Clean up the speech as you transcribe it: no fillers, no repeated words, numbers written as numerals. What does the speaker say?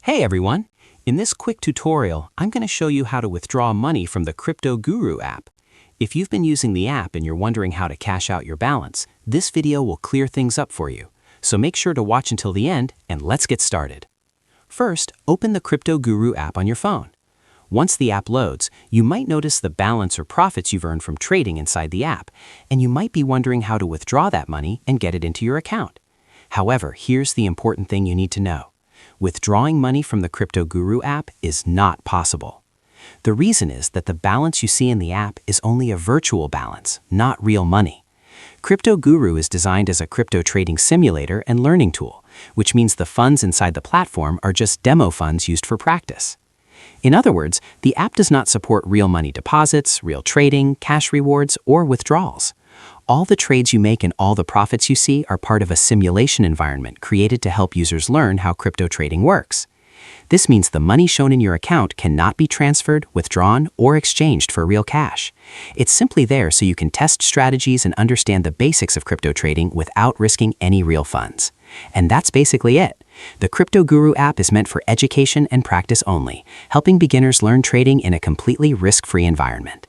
Hey everyone! In this quick tutorial, I'm going to show you how to withdraw money from the CryptoGuru app. If you've been using the app and you're wondering how to cash out your balance, this video will clear things up for you. So make sure to watch until the end and let's get started. First, open the CryptoGuru app on your phone. Once the app loads, you might notice the balance or profits you've earned from trading inside the app, and you might be wondering how to withdraw that money and get it into your account. However, here's the important thing you need to know. Withdrawing money from the CryptoGuru app is not possible. The reason is that the balance you see in the app is only a virtual balance, not real money. CryptoGuru is designed as a crypto trading simulator and learning tool, which means the funds inside the platform are just demo funds used for practice. In other words, the app does not support real money deposits, real trading, cash rewards, or withdrawals. All the trades you make and all the profits you see are part of a simulation environment created to help users learn how crypto trading works. This means the money shown in your account cannot be transferred, withdrawn, or exchanged for real cash. It's simply there so you can test strategies and understand the basics of crypto trading without risking any real funds. And that's basically it. The CryptoGuru app is meant for education and practice only, helping beginners learn trading in a completely risk-free environment.